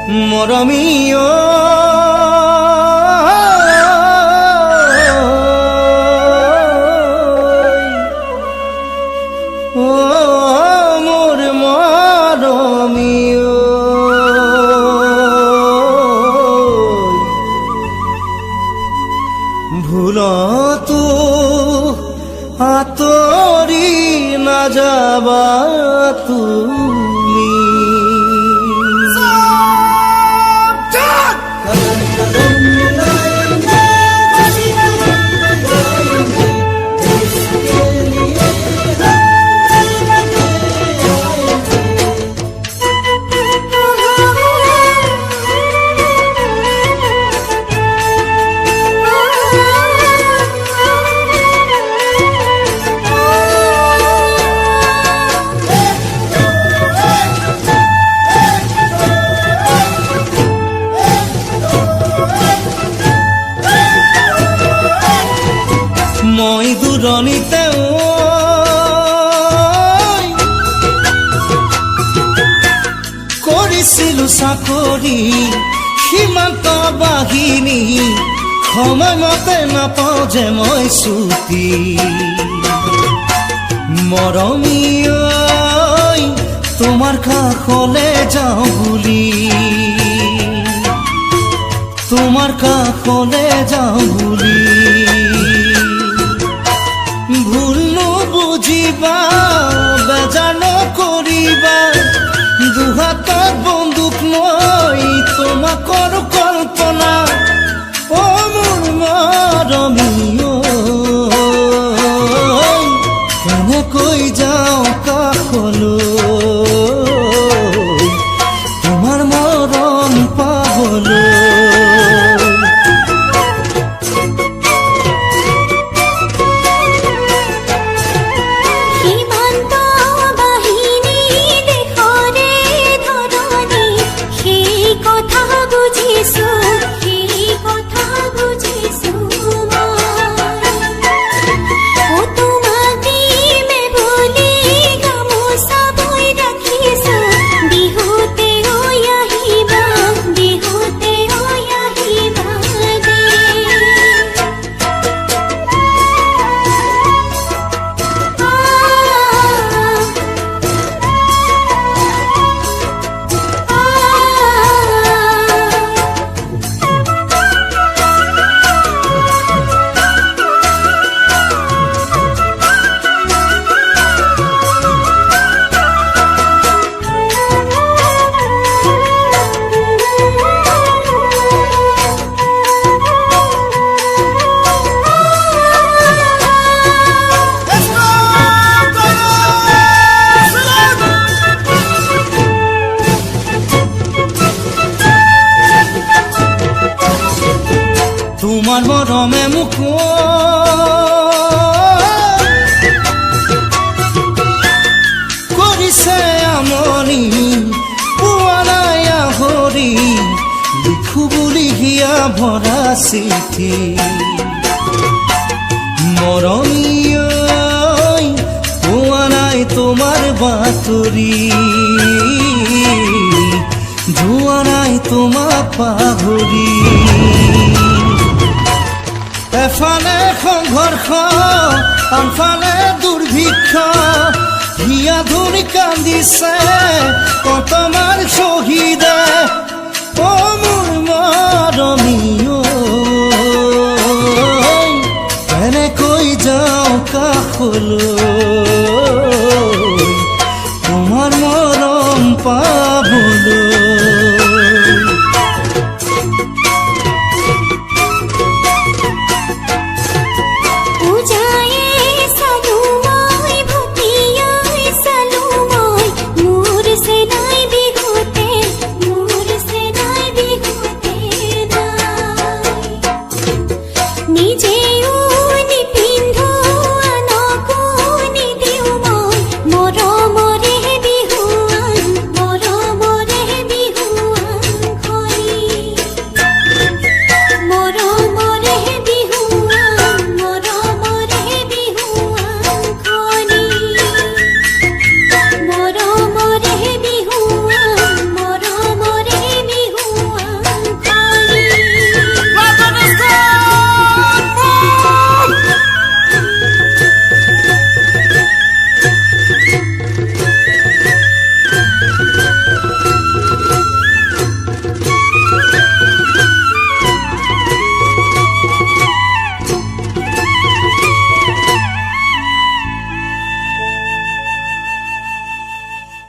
মৰমীয় মোৰ মৰমীয় ভুলতো আঁতৰি নাযাবা তুমি মই দূৰণিতে কৰিছিলো চাকৰি সীমান্ত বাহিনী সময়মতে নাপাওঁ যে মই ছুটি মৰমীয় তোমাৰ কাষলে যাওঁ বুলি তোমাৰ কাষলে যাওঁ বুলি ভুল নুবুজিবা বেজাৰ নকৰিবা দুহাতত বন্দুক লৈ তোমাকৰ কল্পনা অ মোৰ মৰমীয় কেনেকৈ যাওঁ কাষলৈ তোমাৰ মৰম পাবলৈ তোমাৰ মৰমে মোক কৰিছে আমনি পোৱা নাই আহৰি লিখো বুলি হিয়া ভৰা চিঠি মৰমীয় পোৱা নাই তোমাৰ বাতৰি যোৱা নাই তোমাক পাহৰি এফালে সংঘৰ্ষ আনফালে দুৰ্ভিক্ষ হিয়া ধৰি কান্দিছে কতমাৰ শ্বহীদে অ মোৰ মৰমীয় এনেকৈ যাওঁ কাষলৈ